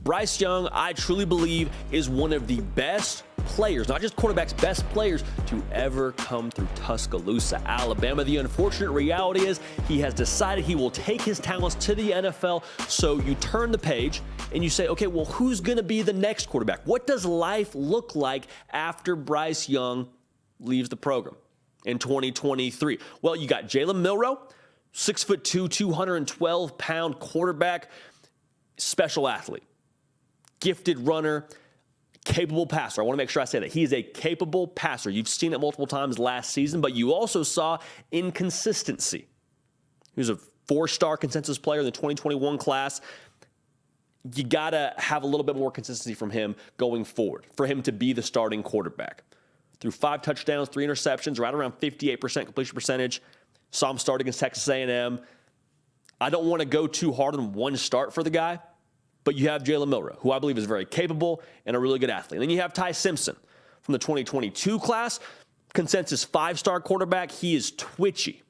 Bryce Young, I truly believe, is one of the best players, not just quarterbacks, best players to ever come through Tuscaloosa, Alabama. The unfortunate reality is he has decided he will take his talents to the NFL. So you turn the page and you say, okay, well, who's going to be the next quarterback? What does life look like after Bryce Young leaves the program in 2023? Well, you got Jalen Milroe, 6'2", 212-pound quarterback, special athlete, gifted runner, capable passer. I want to make sure I say that. He is a capable passer. You've seen it multiple times last season, but you also saw inconsistency. He was a 4-star consensus player in the 2021 class. You got to have a little bit more consistency from him going forward for him to be the starting quarterback. Threw 5 touchdowns, 3 interceptions, right around 58% completion percentage. Saw him start against Texas A&M. I don't want to go too hard on one start for the guy, but you have Jalen Milroe, who I believe is very capable and a really good athlete. And then you have Ty Simpson from the 2022 class, consensus 5-star quarterback. He is twitchy.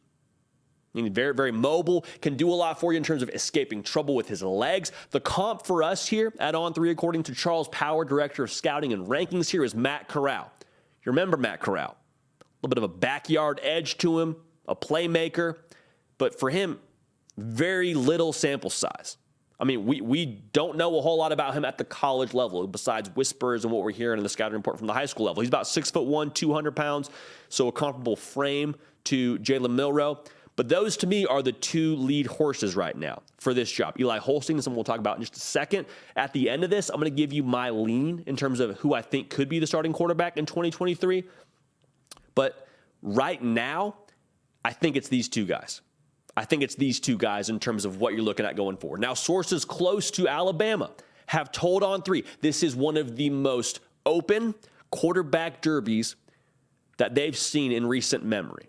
I mean, very, very mobile, can do a lot for you in terms of escaping trouble with his legs. The comp for us here at On3, according to Charles Power, Director of Scouting and Rankings here, is Matt Corral. You remember Matt Corral. A little bit of a backyard edge to him, a playmaker. But for him, very little sample size. I mean, we don't know a whole lot about him at the college level besides whispers and what we're hearing in the scouting report from the high school level. He's about 6'1", 200 pounds, so a comparable frame to Jalen Milroe. But those, to me, are the 2 lead horses right now for this job. Eli Holstein, someone we'll talk about in just a second. At the end of this, I'm going to give you my lean in terms of who I think could be the starting quarterback in 2023. But right now, I think it's these 2 guys. I think it's these 2 guys in terms of what you're looking at going forward. Now, sources close to Alabama have told On3 this is one of the most open quarterback derbies that they've seen in recent memory.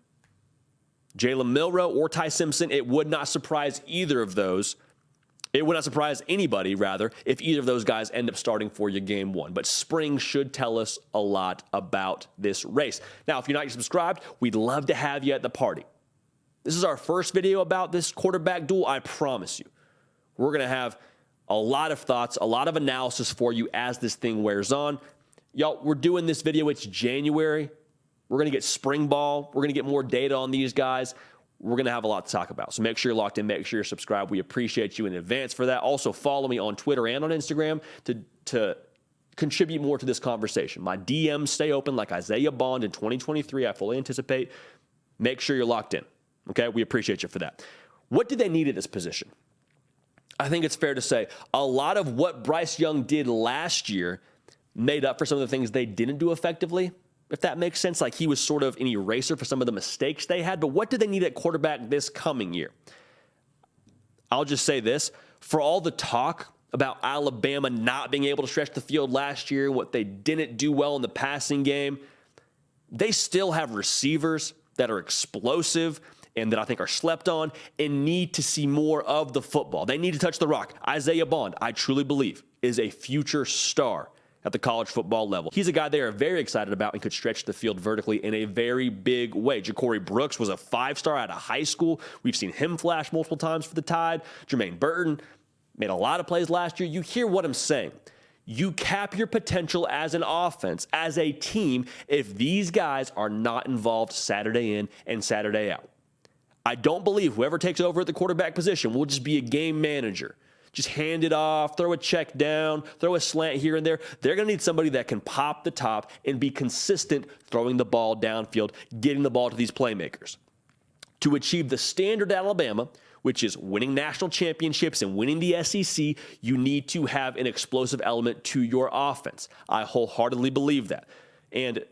Jalen Milroe or Ty Simpson, it would not surprise either of those. It would not surprise anybody, rather, if either of those guys end up starting for you game 1. But spring should tell us a lot about this race. Now, if you're not subscribed, we'd love to have you at the party. This is our first video about this quarterback duel. I promise you, we're going to have a lot of thoughts, a lot of analysis for you as this thing wears on. Y'all, we're doing this video. It's January. We're going to get spring ball. We're going to get more data on these guys. We're going to have a lot to talk about. So make sure you're locked in. Make sure you're subscribed. We appreciate you in advance for that. Also, follow me on Twitter and on Instagram to contribute more to this conversation. My DMs stay open like Isaiah Bond in 2023. I fully anticipate. Make sure you're locked in. Okay, we appreciate you for that. What do they need at this position? I think it's fair to say a lot of what Bryce Young did last year made up for some of the things they didn't do effectively, if that makes sense. Like he was sort of an eraser for some of the mistakes they had. But what do they need at quarterback this coming year? I'll just say this. For all the talk about Alabama not being able to stretch the field last year, what they didn't do well in the passing game, they still have receivers that are explosive and that I think are slept on and need to see more of the football. They need to touch the rock. Isaiah Bond, I truly believe, is a future star at the college football level. He's a guy they are very excited about and could stretch the field vertically in a very big way. Jacory Brooks was a 5-star out of high school. We've seen him flash multiple times for the Tide. Jermaine Burton made a lot of plays last year. You hear what I'm saying. You cap your potential as an offense, as a team, if these guys are not involved Saturday in and Saturday out. I don't believe whoever takes over at the quarterback position will just be a game manager. Just hand it off, throw a check down, throw a slant here and there. They're going to need somebody that can pop the top and be consistent throwing the ball downfield, getting the ball to these playmakers. To achieve the standard at Alabama, which is winning national championships and winning the SEC, you need to have an explosive element to your offense. I wholeheartedly believe that. And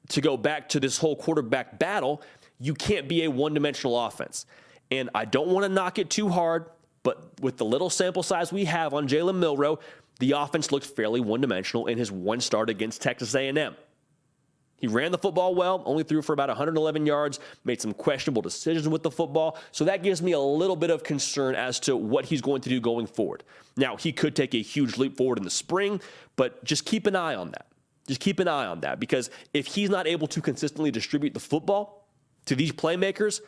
to go back to this whole quarterback battle, you can't be a one-dimensional offense. And I don't want to knock it too hard, but with the little sample size we have on Jalen Milroe, the offense looked fairly one-dimensional in his 1 start against Texas A&M. He ran the football well, only threw for about 111 yards, made some questionable decisions with the football. So that gives me a little bit of concern as to what he's going to do going forward. Now, he could take a huge leap forward in the spring, but just keep an eye on that. Just keep an eye on that, because if he's not able to consistently distribute the football to these playmakers,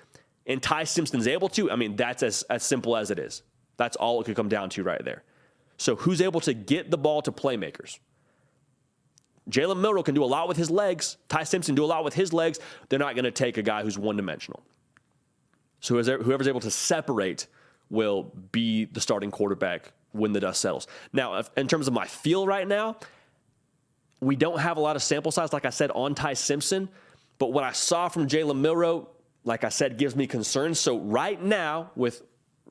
and Ty Simpson's able to, I mean, that's as simple as it is. That's all it could come down to right there. So who's able to get the ball to playmakers? Jalen Milroe can do a lot with his legs. Ty Simpson do a lot with his legs. They're not going to take a guy who's one-dimensional. So whoever's able to separate will be the starting quarterback when the dust settles. Now, in terms of my feel right now, we don't have a lot of sample size, like I said, on Ty Simpson. But what I saw from Jalen Milroe, like I said, gives me concern. So right now, with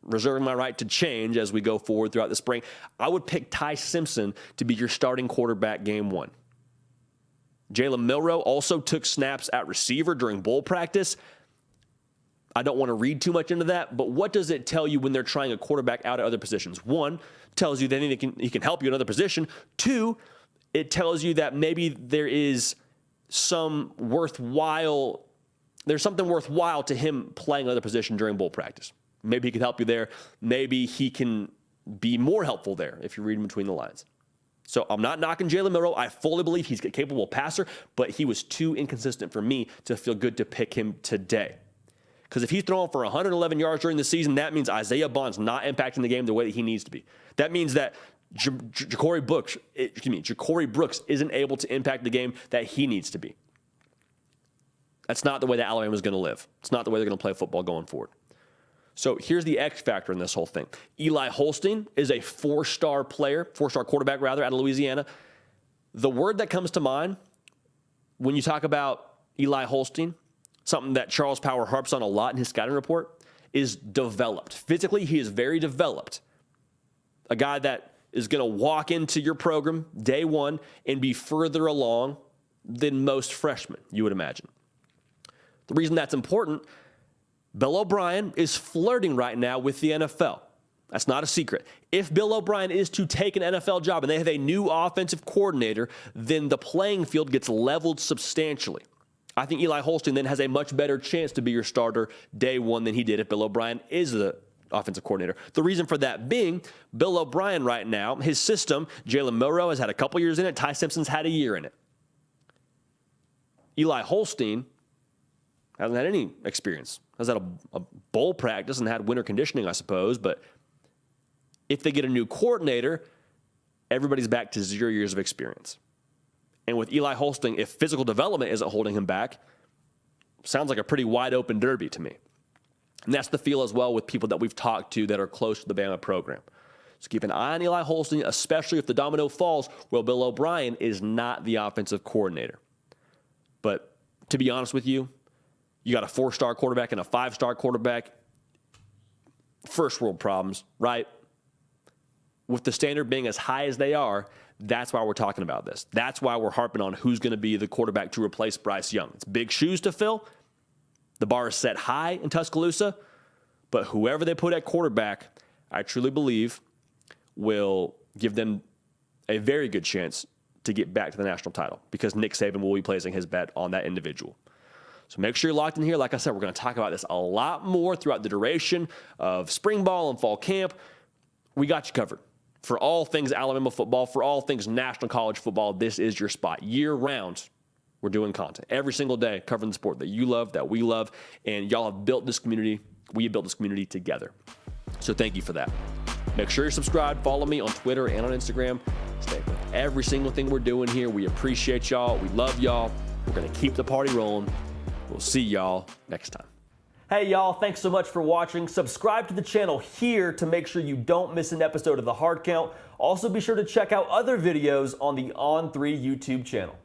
reserving my right to change as we go forward throughout the spring, I would pick Ty Simpson to be your starting quarterback game one. Jalen Milroe also took snaps at receiver during bowl practice. I don't want to read too much into that, but what does it tell you when they're trying a quarterback out at other positions? One, tells you that he can help you in another position. Two, it tells you that maybe there's something worthwhile to him playing another position during bowl practice. Maybe he can help you there. Maybe he can be more helpful there if you're reading between the lines. So I'm not knocking Jalen Milroe. I fully believe he's a capable passer, but he was too inconsistent for me to feel good to pick him today. Because if he's throwing for 111 yards during the season, that means Isaiah Bond's not impacting the game the way that he needs to be. That means that Jacory Brooks isn't able to impact the game that he needs to be. That's not the way that Alabama's going to live. It's not the way they're going to play football going forward. So here's the X factor in this whole thing. Eli Holstein is a four-star quarterback out of Louisiana. The word that comes to mind when you talk about Eli Holstein, something that Charles Power harps on a lot in his scouting report, is developed. Physically, he is very developed. A guy that is going to walk into your program day one and be further along than most freshmen, you would imagine. The reason that's important, Bill O'Brien is flirting right now with the NFL. That's not a secret. If Bill O'Brien is to take an NFL job and they have a new offensive coordinator, then the playing field gets leveled substantially. I think Eli Holstein then has a much better chance to be your starter day one than he did if Bill O'Brien is the offensive coordinator. The reason for that being, Bill O'Brien right now, his system, Jalen Milroe has had a couple years in it. Ty Simpson's had a year in it. Eli Holstein hasn't had any experience. Has had a bowl practice and had winter conditioning, I suppose. But if they get a new coordinator, everybody's back to 0 years of experience. And with Eli Holstein, if physical development isn't holding him back, sounds like a pretty wide open derby to me. And that's the feel as well with people that we've talked to that are close to the Bama program. So keep an eye on Eli Holstein, especially if the domino falls where Bill O'Brien is not the offensive coordinator. But to be honest with you, you got a 4-star quarterback and a 5-star quarterback. First world problems, right? With the standard being as high as they are, that's why we're talking about this. That's why we're harping on who's going to be the quarterback to replace Bryce Young. It's big shoes to fill. The bar is set high in Tuscaloosa, but whoever they put at quarterback, I truly believe will give them a very good chance to get back to the national title because Nick Saban will be placing his bet on that individual. So make sure you're locked in here. Like I said, we're going to talk about this a lot more throughout the duration of spring ball and fall camp. We got you covered. For all things Alabama football, for all things national college football, this is your spot. Year-round, we're doing content. Every single day, covering the sport that you love, that we love, and y'all have built this community. We have built this community together. So thank you for that. Make sure you're subscribed. Follow me on Twitter and on Instagram. Stay with every single thing we're doing here. We appreciate y'all. We love y'all. We're going to keep the party rolling. We'll see y'all next time. Hey y'all, thanks so much for watching. Subscribe to the channel here to make sure you don't miss an episode of The Hard Count. Also be sure to check out other videos on the On3 YouTube channel.